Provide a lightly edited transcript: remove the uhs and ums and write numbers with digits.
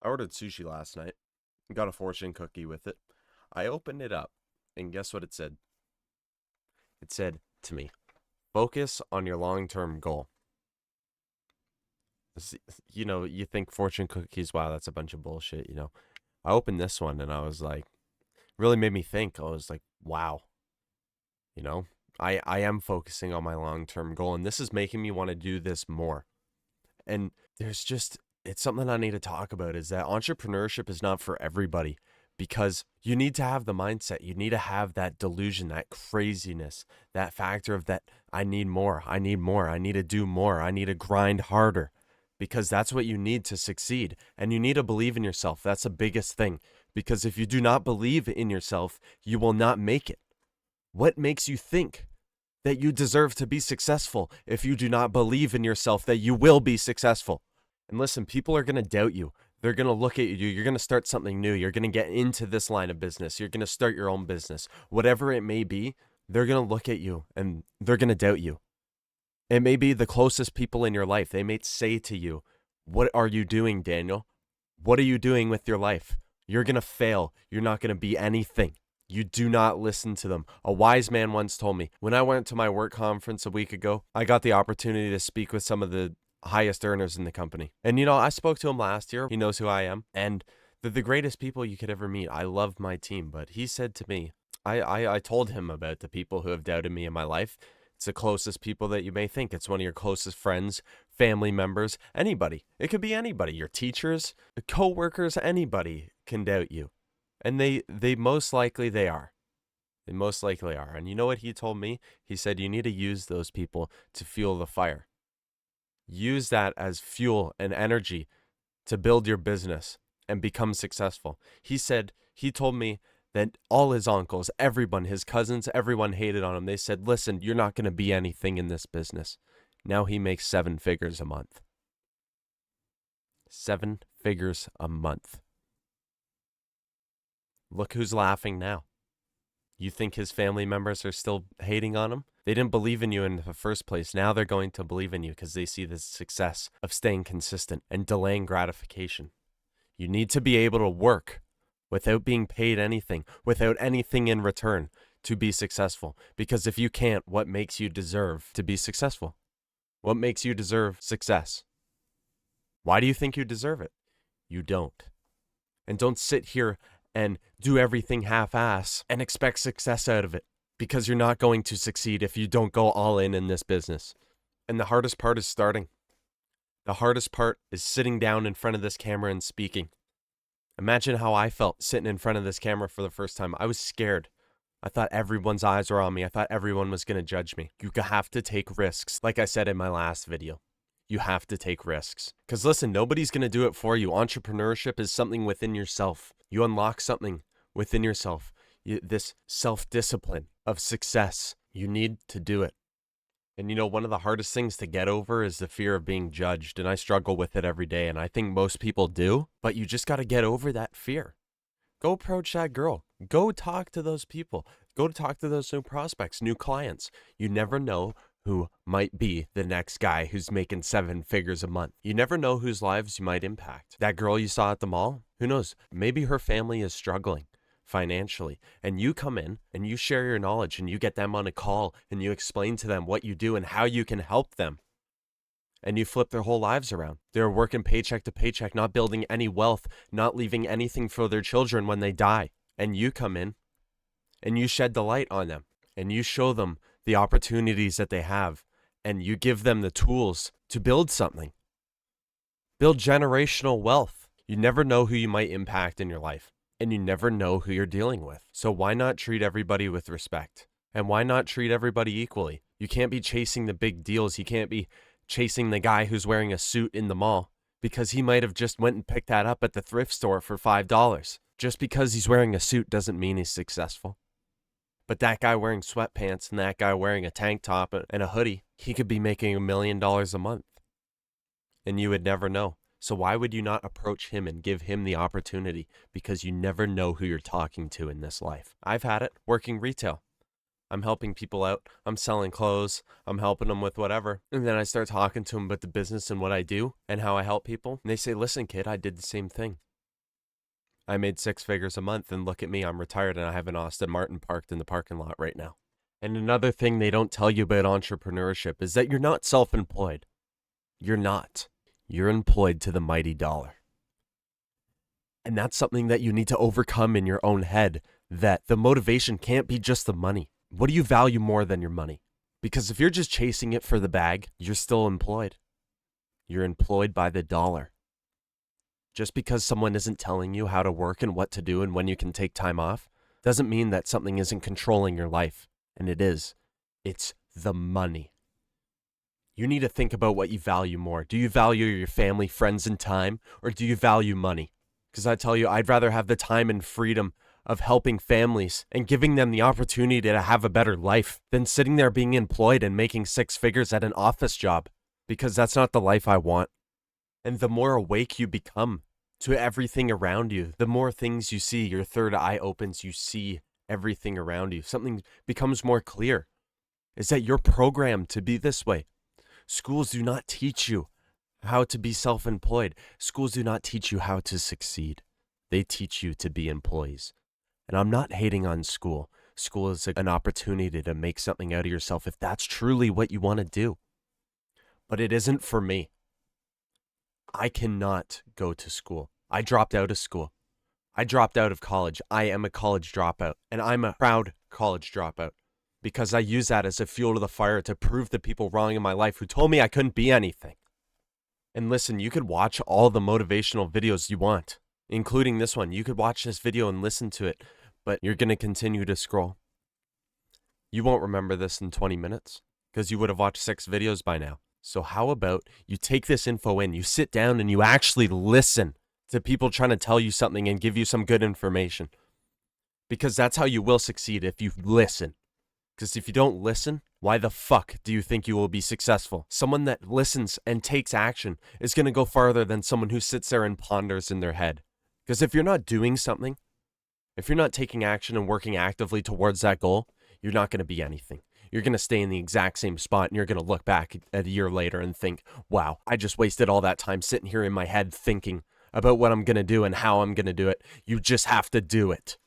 I ordered sushi last night. Got a fortune cookie with it. I opened it up, and guess what it said? It said to me, focus on your long term goal. You think fortune cookies, wow, that's a bunch of bullshit. I opened this one and I was like, really made me think. I was like, wow, you know, I am focusing on my long term goal, and this is making me want to do this more. And it's something I need to talk about is that entrepreneurship is not for everybody because you need to have the mindset. You need to have that delusion, that craziness, that factor of that I need more, I need more, I need to do more, I need to grind harder because that's what you need to succeed. And you need to believe in yourself. That's the biggest thing because if you do not believe in yourself, you will not make it. What makes you think that you deserve to be successful if you do not believe in yourself that you will be successful? And listen, people are going to doubt you. They're going to look at you. You're going to start something new. You're going to get into this line of business. You're going to start your own business. Whatever it may be, they're going to look at you and they're going to doubt you. It may be the closest people in your life. They may say to you, what are you doing, Daniel? What are you doing with your life? You're going to fail. You're not going to be anything. You do not listen to them. A wise man once told me, when I went to my work conference a week ago, I got the opportunity to speak with some of the highest earners in the company. And I spoke to him last year. He knows who I am. And they're the greatest people you could ever meet. I love my team. But he said to me, I told him about the people who have doubted me in my life. It's the closest people that you may think. It's one of your closest friends, family members, anybody. It could be anybody. Your teachers, co-workers, anybody can doubt you. And they most likely they are. They most likely are. And you know what he told me? He said, you need to use those people to fuel the fire. Use that as fuel and energy to build your business and become successful. He told me that all his uncles, everyone, his cousins, everyone hated on him. They said, listen, you're not going to be anything in this business. Now he makes 7 figures a month. 7 figures a month. Look who's laughing now. You think his family members are still hating on him? They didn't believe in you in the first place. Now they're going to believe in you because they see the success of staying consistent and delaying gratification. You need to be able to work without being paid anything, without anything in return to be successful. Because if you can't, what makes you deserve to be successful? What makes you deserve success? Why do you think you deserve it? You don't. And don't sit here and do everything half-ass and expect success out of it, because you're not going to succeed if you don't go all in this business. And the hardest part is starting. The hardest part is sitting down in front of this camera and speaking. Imagine how I felt sitting in front of this camera for the first time. I was scared. I thought everyone's eyes were on me. I thought everyone was going to judge me. You have to take risks. Like I said in my last video, you have to take risks. Because listen, nobody's going to do it for you. Entrepreneurship is something within yourself. You unlock something within yourself. This self-discipline of success. You need to do it. And one of the hardest things to get over is the fear of being judged. And I struggle with it every day. And I think most people do. But you just got to get over that fear. Go approach that girl. Go talk to those people. Go talk to those new prospects, new clients. You never know who might be the next guy who's making 7 figures a month. You never know whose lives you might impact. That girl you saw at the mall, who knows? Maybe her family is struggling financially, and you come in and you share your knowledge and you get them on a call and you explain to them what you do and how you can help them. And you flip their whole lives around. They're working paycheck to paycheck, not building any wealth, not leaving anything for their children when they die. And you come in and you shed the light on them and you show them the opportunities that they have, and you give them the tools to build something. Build generational wealth. You never know who you might impact in your life, and you never know who you're dealing with. So why not treat everybody with respect? And why not treat everybody equally? You can't be chasing the big deals. You can't be chasing the guy who's wearing a suit in the mall because he might have just went and picked that up at the thrift store for $5. Just because he's wearing a suit doesn't mean he's successful. But that guy wearing sweatpants and that guy wearing a tank top and a hoodie, he could be making $1 million a month. And you would never know. So why would you not approach him and give him the opportunity? Because you never know who you're talking to in this life. I've had it working retail. I'm helping people out. I'm selling clothes. I'm helping them with whatever. And then I start talking to them about the business and what I do and how I help people. And they say, listen, kid, I did the same thing. I made 6 figures a month, and look at me, I'm retired and I have an Aston Martin parked in the parking lot right now. And another thing they don't tell you about entrepreneurship is that you're not self-employed. You're not. You're employed to the mighty dollar. And that's something that you need to overcome in your own head, that the motivation can't be just the money. What do you value more than your money? Because if you're just chasing it for the bag, you're still employed. You're employed by the dollar. Just because someone isn't telling you how to work and what to do and when you can take time off, doesn't mean that something isn't controlling your life. And it is. It's the money. You need to think about what you value more. Do you value your family, friends, and time, or do you value money? Because I tell you, I'd rather have the time and freedom of helping families and giving them the opportunity to have a better life than sitting there being employed and making 6 figures at an office job, because that's not the life I want. And the more awake you become to everything around you, the more things you see, your third eye opens, you see everything around you. Something becomes more clear, is that you're programmed to be this way. Schools do not teach you how to be self-employed. Schools do not teach you how to succeed. They teach you to be employees. And I'm not hating on school. School is an opportunity to make something out of yourself if that's truly what you want to do. But it isn't for me. I cannot go to school. I dropped out of school. I dropped out of college. I am a college dropout, and I'm a proud college dropout because I use that as a fuel to the fire to prove the people wrong in my life who told me I couldn't be anything. And listen, you could watch all the motivational videos you want, including this one. You could watch this video and listen to it, but you're going to continue to scroll. You won't remember this in 20 minutes because you would have watched 6 videos by now. So how about you take this info in, you sit down and you actually listen to people trying to tell you something and give you some good information. Because that's how you will succeed, if you listen. Because if you don't listen, why the fuck do you think you will be successful? Someone that listens and takes action is going to go farther than someone who sits there and ponders in their head. Because if you're not doing something, if you're not taking action and working actively towards that goal, you're not going to be anything. You're going to stay in the exact same spot, and you're going to look back a year later and think, wow, I just wasted all that time sitting here in my head thinking about what I'm going to do and how I'm going to do it. You just have to do it.